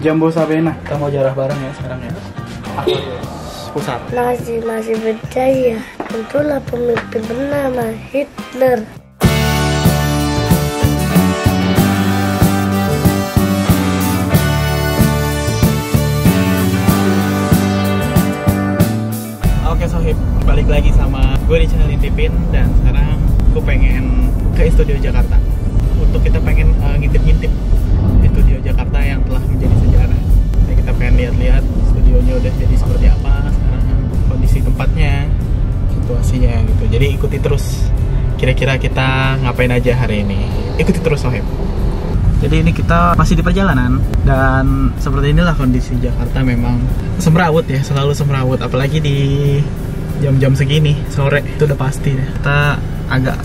Jambo Sabena. Kita mau jarah bareng ya sekarang ya. Pusat. Masih percaya. Tentulah pemimpin bernama Hitler. Oke Sohib, balik lagi sama gue di channel Intipin. Dan sekarang gue pengen ke Studio Jakarta untuk kita pengen ngintip-ngintip Studio Jakarta yang telah menjadi sejarah. Jadi kita pengen lihat-lihat studionya udah jadi seperti apa sekarang, kondisi tempatnya, situasinya gitu. Jadi ikuti terus, kira-kira kita ngapain aja hari ini. Ikuti terus Sohib. Jadi ini kita masih di perjalanan, dan seperti inilah kondisi Jakarta. Memang semrawut ya, selalu semrawut, apalagi di jam-jam segini sore itu udah pasti deh. Kita agak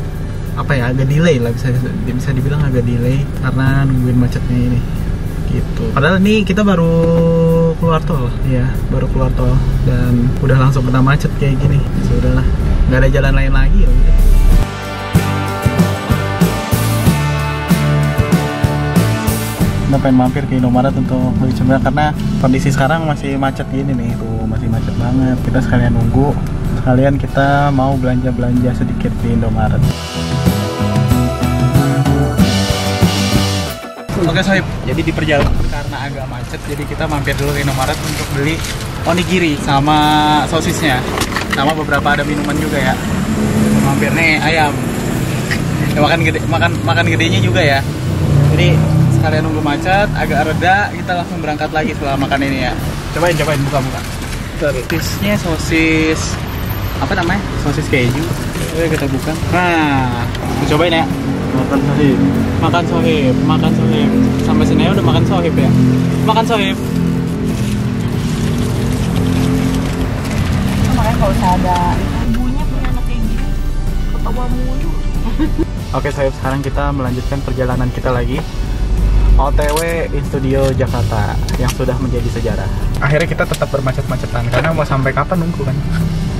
agak delay lah, bisa dibilang agak delay karena nungguin macetnya ini gitu. Padahal ini kita baru keluar tol ya, baru keluar tol dan udah langsung kena macet kayak gini. Sudahlah, nggak ada jalan lain lagi ya udah. Kita pengen mampir ke Indomaret untuk beli cemilan karena kondisi sekarang masih macet gini nih, tuh masih macet banget. Kita sekalian nunggu, sekalian kita mau belanja-belanja sedikit di Indomaret. Oke Sohib, jadi di perjalanan karena agak macet, jadi kita mampir dulu ke Indomaret untuk beli onigiri sama sosisnya, sama beberapa ada minuman juga ya. Mampir nih ayam, ya, makan gedenya juga ya. Jadi sekalian nunggu macet agak reda, kita langsung berangkat lagi setelah makan ini ya. Cobain buka. Sosisnya sosis apa namanya? Sosis keju. Oke, kita buka. Nah, kita cobain ya. Makan sohib. Sampai sini udah makan sohib ya. Makan sohib. Makanya kalau usah ada ibunya punya anak kayak gitu, ketawa mulu. Oke sohib, sekarang kita melanjutkan perjalanan kita lagi. OTW di Studio Jakarta yang sudah menjadi sejarah. Akhirnya kita tetap bermacet-macetan karena mau sampai kapan nunggu kan.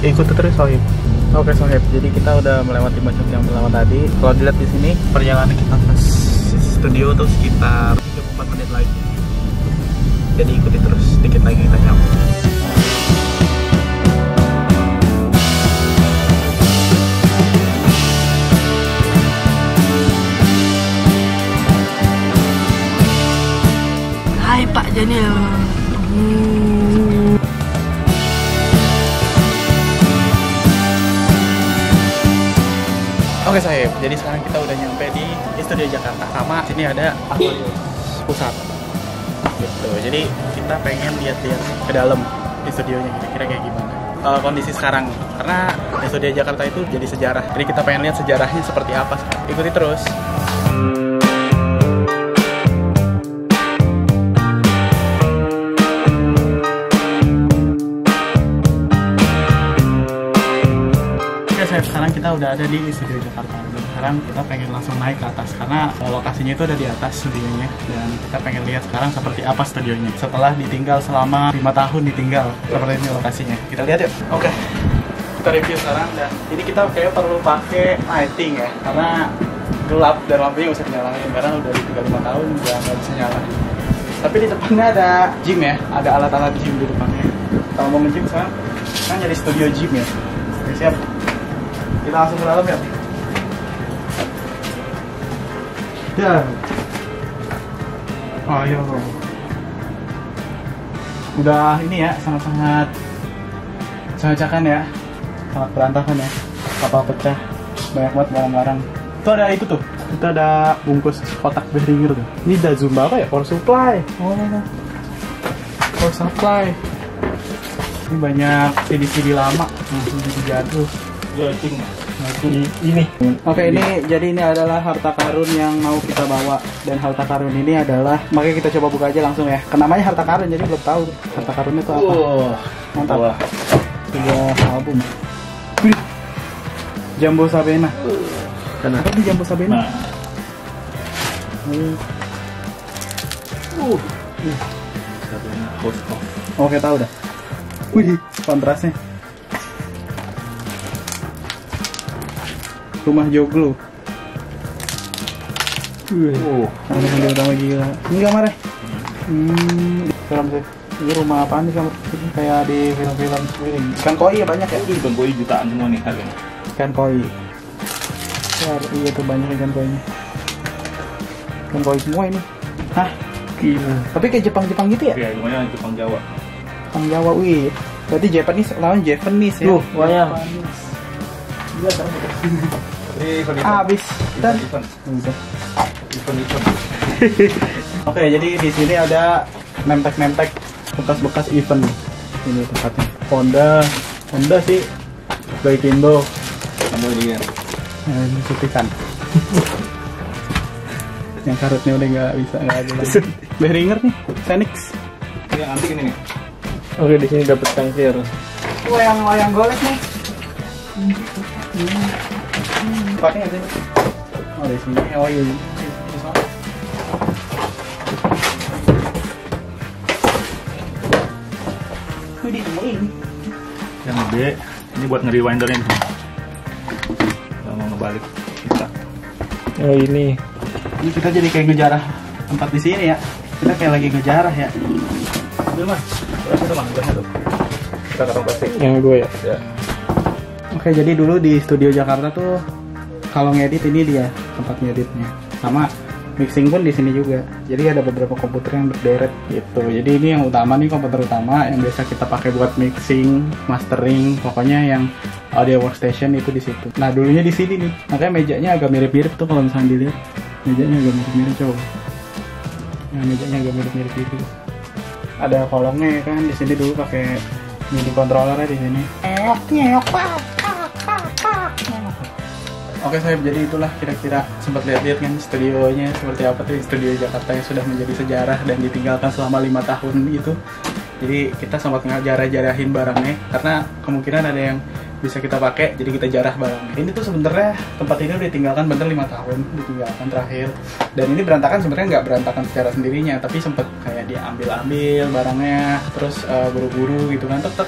Ikuti terus Sohib. Oke Sohib, jadi kita udah melewati macet yang pertama tadi. Kalau dilihat di sini perjalanan kita ke studio tuh sekitar 34 menit lagi. Jadi ikuti terus, sedikit lagi kita nyampe. Hai Pak Janil. Oke Sohib, jadi sekarang kita udah nyampe di Studio Jakarta. Sama sini ada pusat gitu. Jadi kita pengen lihat-lihat ke dalam di studionya kira-kira kayak gimana kondisi sekarang, karena di Studio Jakarta itu jadi sejarah. Jadi kita pengen lihat sejarahnya seperti apa. Ikuti terus. Sekarang kita udah ada di Studio Jakarta, dan sekarang kita pengen langsung naik ke atas karena lokasinya itu ada di atas studionya, dan kita pengen lihat sekarang seperti apa studionya setelah ditinggal selama 5 tahun ditinggal. Seperti ini lokasinya, kita lihat yuk. Oke, kita review sekarang, dan ini kita kayak perlu pakai lighting ya karena gelap dan lampunya nggak bisa dinyalain karena udah ditinggal 5 tahun nggak bisa nyala. Tapi di depannya ada gym ya, ada alat-alat gym di depannya. Kalau mau nge-gym sekarang kan jadi studio gym ya. Oke, siap. Kita langsung ke dalam ya. Oh iya. Udah ini ya, sangat cakan ya. Sangat berantakan ya. Kapal pecah. Banyak banget barang-barang. Itu ada itu tuh. Itu ada bungkus kotak Behringer tuh. Ini ada Zumba apa ya? Power supply. Oh. Power supply. Ini banyak CD-CD lama. CD jadul. Ini. Oke, ini jadi ini adalah harta karun yang mau kita bawa, dan harta karun ini adalah, makanya kita coba buka aja langsung ya. Namanya harta karun, jadi belum tahu harta karunnya itu apa. Mantap. Tiga album. Jambo Sabena. Apa di Jambo Sabena? Oke, tahu dah. Wih, kontrasnya. Rumah Joglo. Kamar mandi utama gila. Ini kamarnya. Serem sih. Ini rumah apaan nih kamar? Ini kayak di film-film sendiri. Ikan koi ya banyak ya? Ikan koi jutaan semua nih harganya. Ikan koi. Ya, iya tuh banyak ikan koinya. Ikan koi semua ini. Hah? Gila. Tapi kayak Jepang-Jepang gitu ya? Iya, lumayan Jepang Jawa. Jepang Jawa, wih. Berarti Japanese lawan Japanese ya? Tuh, wayang. Gila kan? Habis. Dan udah. Oke, jadi di sini ada nemtek-nemtek bekas-bekas event. Ini tempatnya. Honda sih. Gaikindo. Kamu dia. Ini sutikan. Yang karutnya udah nggak ada lagi. Behringer nih, Fenix. Ini yang antik ini nih. Oke, di sini dapat tangkir. Wayang golek nih. Pakai nggak sih? Oh di sini. Oh iya. Wih, ini. Yang gede. Ini buat nge-rewindernya nih. Kalau mau ngebalik kita. Oh ini. Ini kita jadi kayak ngejarah tempat di sini ya. Kita kayak lagi ngejarah ya. Ambil mas. Kita mah tuh. Kita kantong plastik. Yang gue ya. Ya. Oke, jadi dulu di studio Jakarta tuh kalau ngedit ini dia tempat ngeditnya. Sama mixing pun di sini juga. Jadi ada beberapa komputer yang berderet gitu. Jadi ini yang utama nih, komputer utama yang biasa kita pakai buat mixing, mastering, pokoknya yang audio workstation itu di situ. Nah, dulunya di sini nih. Makanya mejanya agak mirip-mirip tuh kalau misalnya dilihat. Mejanya agak mirip-mirip coba. Nah, mejanya agak mirip-mirip gitu. Ada kolongnya kan di sini dulu pakai MIDI controllernya di sini. Oke Sohib, jadi itulah kira-kira sempat lihat-lihat kan studionya seperti apa tuh, studio Jakarta yang sudah menjadi sejarah dan ditinggalkan selama 5 tahun itu. Jadi kita sempat ngejarah-jarahin barangnya karena kemungkinan ada yang bisa kita pakai, jadi kita jarah barangnya. Ini tuh sebenarnya tempat ini udah ditinggalkan bener 5 tahun, ditinggalkan terakhir. Dan ini berantakan sebenarnya nggak berantakan secara sendirinya, tapi sempat kayak diambil-ambil barangnya, terus buru-buru gitu kan, tek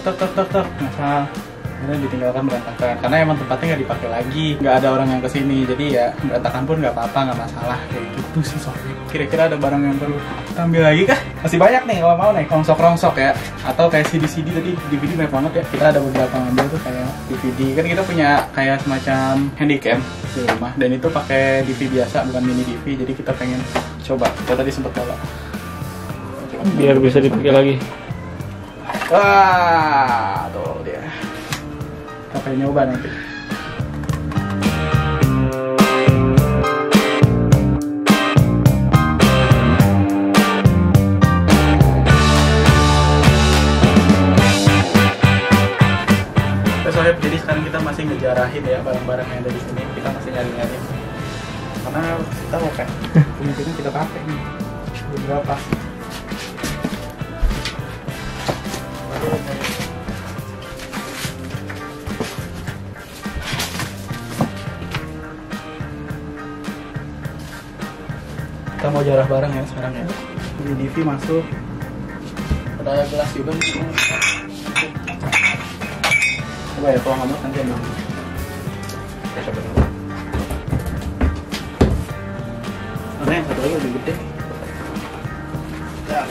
ngasal. Akhirnya ditinggalkan berantakan karena emang tempatnya nggak dipakai lagi, nggak ada orang yang kesini, jadi ya berantakan pun nggak apa-apa, nggak masalah kayak gitu sih Sohib. Kira-kira ada barang yang perlu kita ambil lagi kah? Masih banyak nih kalau mau nih, rongsok ya, atau kayak CD tadi, DVD banyak banget ya. Kita ada beberapa ngambil tuh kayak DVD, kan kita punya kayak semacam handycam di rumah dan itu pakai DV biasa bukan mini DV, jadi kita pengen coba. Kita tadi sempet bawa Biar bisa dipakai lagi. wah tuh dia. Kita pengen nyoba nanti. Sohib, jadi sekarang kita masih ngejarahin ya barang-barang yang ada di sini. Kita masih nyari-nyari karena kita mau kayak kemungkinan kita pakai nih beberapa. Kita mau jarah barang ya sekarang ya. Ini DV masuk. Ada gelas juga nih. Coba ya, kalau nggak mau nanti ambil. Coba dulu. Karena yang satu lagi lebih gede. Ya.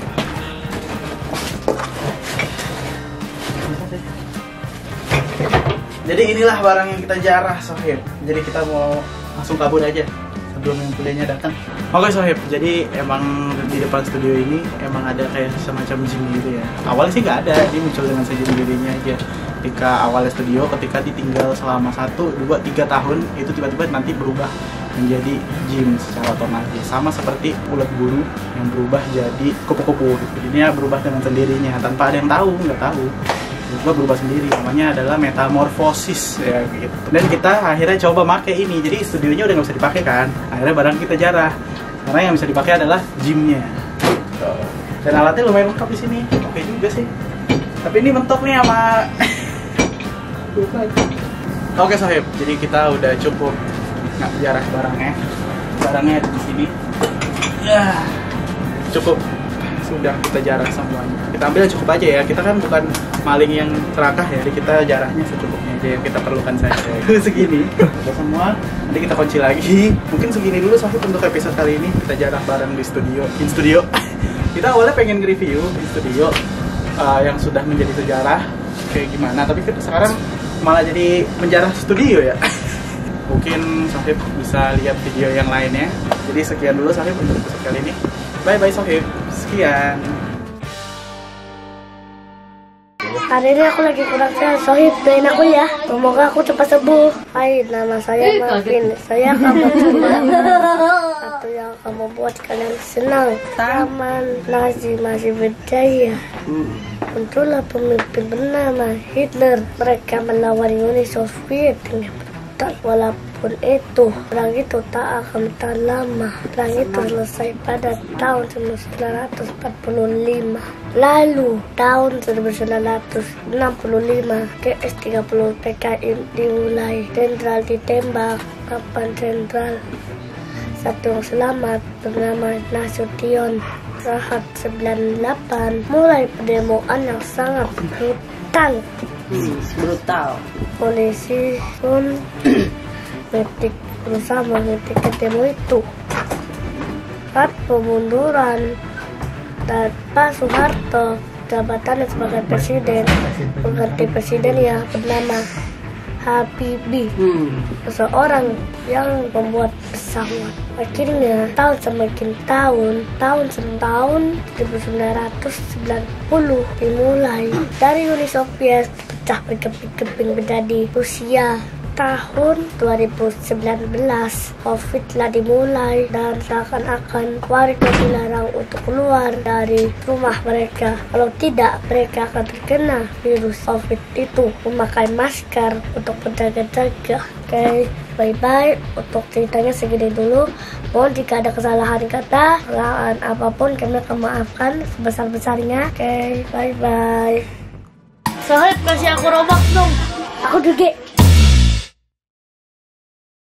Jadi inilah barang yang kita jarah Sohib. Jadi kita mau langsung kabur aja sebelum yang kuliahnya datang. Oke Sohib, jadi emang di depan studio ini emang ada kayak semacam gym gitu ya. Awalnya sih nggak ada, dia muncul dengan sendirinya aja. Ketika awalnya studio, ketika ditinggal selama 1, 2, 3 tahun, itu tiba-tiba nanti berubah menjadi gym secara otomatis. Sama seperti ulat bulu yang berubah jadi kupu-kupu. Jadinya berubah dengan sendirinya, tanpa ada yang tahu, nggak tahu. Berubah sendiri, namanya adalah metamorfosis ya gitu. Dan kita akhirnya coba pakai ini, jadi studionya udah nggak bisa dipakai kan. Akhirnya barang kita jarah, karena yang bisa dipakai adalah gymnya. Dan alatnya lumayan lengkap di sini, oke juga sih. Tapi ini mentok nih sama. Oke Sohib, jadi kita udah cukup nggak jarah barangnya. Barangnya ada di sini. Ya, cukup sudah kita jarah semuanya. Kita ambil yang cukup aja ya, kita kan bukan maling yang serakah ya, jadi kita jarahnya secukupnya aja yang kita perlukan saja. Segini udah semua, nanti kita kunci lagi. Mungkin segini dulu Sohib untuk episode kali ini. Kita jarah bareng di studio. Kita awalnya pengen review di studio yang sudah menjadi sejarah kayak gimana, tapi sekarang malah jadi menjarah studio ya. Mungkin Sohib bisa lihat video yang lainnya. Jadi sekian dulu Sohib untuk episode kali ini. Bye bye Sohib. Sekian. Hari ini aku lagi kurang sehat, Sohib doain aku ya. Semoga aku cepat sembuh. Hai, nama saya Marvin. Saya akan mencoba satu yang akan membuat kalian senang. Taman Nazi masih berjaya. Muncullah pemimpin bernama Hitler. Mereka melawan Uni Soviet dengan brutal. Walaupun itu, perang itu tak akan bertahan lama. Perang itu selesai pada tahun 1945. Lalu, tahun 1965, GS-30 PKI dimulai. Jenderal ditembak. Kapan jenderal satu yang selamat bernama Nasution. Saat 98 mulai pendemoan yang sangat brutal. Polisi pun berusaha menghentikan demo itu. Saat pemunduran dan Pak Soeharto jabatannya sebagai presiden, mengganti presiden yang bernama Habibie, seseorang yang membuat pesawat. Akhirnya tahun semakin tahun 1990 dimulai. Dari Uni Soviet pecah berkeping-keping menjadi Rusia. Tahun 2019 COVID telah dimulai dan seakan-akan warga dilarang untuk keluar dari rumah mereka. Kalau tidak, mereka akan terkena virus COVID itu. Memakai masker untuk berjaga-jaga. Oke, bye-bye. Untuk ceritanya segini dulu. Mohon jika ada kesalahan kata, kesalahan apapun kami akan maafkan sebesar-besarnya. Oke, bye-bye. Sohib kasih aku Robux dong. Aku juga.